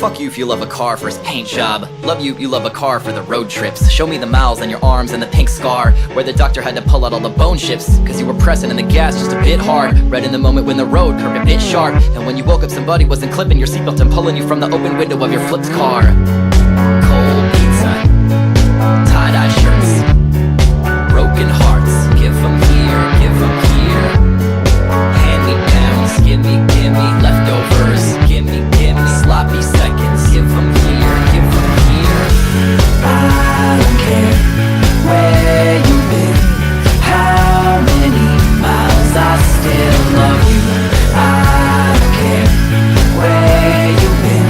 Fuck you if you love a car for its paint job. Love you, you love a car for the road trips. Show me the miles on your arms and the pink scar where the doctor had to pull out all the bone chips cause you were pressing in the gas just a bit hard. Right in the moment when the road curved a bit sharp, and when you woke up somebody wasn't clipping your seatbelt and pulling you from the open window of your flipped car. Cold pizza, tie-dye shirts, broken hearts. Give 'em here, give 'em here. Hand-me-downs, gimme, gimme. Leftovers, gimme, gimme. Sloppy seconds, give 'em here, give 'em here. I don't care where you've been, how many miles, I still love you. I don't care where you've been,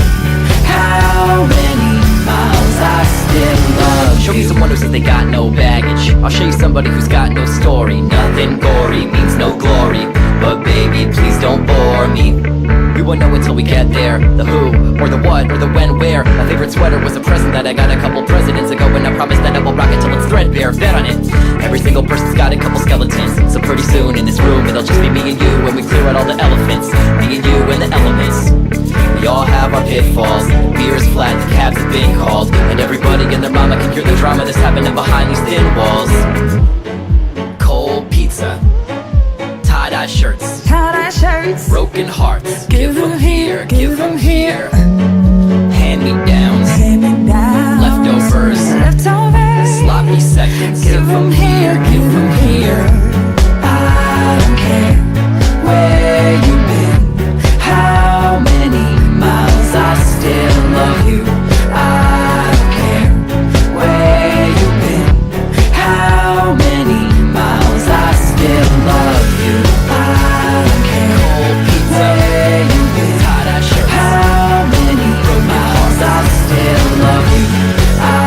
how many miles, I still love you. Show me someone who says they got no baggage. I'll show you somebody who's got no story. Nothing gory means no glory, but baby, please don't bore me. We won't know until we get there. The who, or the what, or the when, where. My favorite sweater was a present that I got a couple presidents ago, and I promised that I will rock it till it's threadbare. Bet on it. Every single person's got a couple skeletons, so pretty soon in this room it'll just be me and you when we clear out all the elephants. Me and you and the elements. We all have our pitfalls. Beer's flat, the cabs have been called, and everybody and their mama can hear the drama that's happening behind these thin walls. Cold pizza, tie-dye shirts, Tie-dye shirts, broken hearts. Give 'em here, give 'em here. Hand-me-downs, hand-me-downs, leftovers, leftovers, sloppy seconds. give 'em here, give 'em here. I don't care where you've been, how many miles, I still love you. I don't care where you've been, how many miles, I still love you. I don't care Cold pizza, where you've been, tie-dye shirts, how many miles, I still love you. I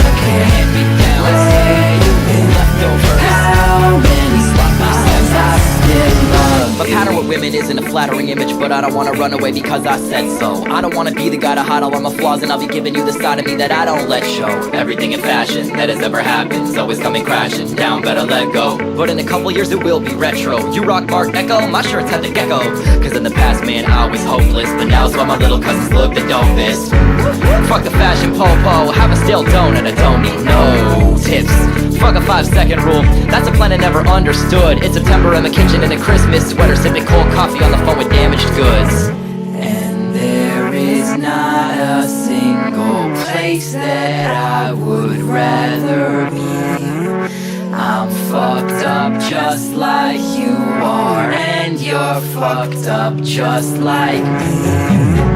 don't care hand-me-downs, where you've been, leftovers, how many miles, I still love My you. pattern with women isn't a flattering image, but I don't wanna run away because I said so. I don't wanna be the guy to hide all of my flaws, and I'll be giving you the side of me that I don't let show. Everything in fashion that has ever happened is always coming crashing down, better let go. But in a couple years it will be retro. You rock Art Deco, my shirts have the gecko. Cause in the past, man, I was hopeless, but now's why my little cousins look the dopest. Fuck the fashion po-po, have a stale donut, I don't need no tips. Fuck a 5-second rule, that's a plan I never understood. It's September in the kitchen in a Christmas sweater, sipping cold coffee on the phone with damaged goods. And there is not a single place that I would rather be. I'm fucked up just like you are, and you're fucked up just like me.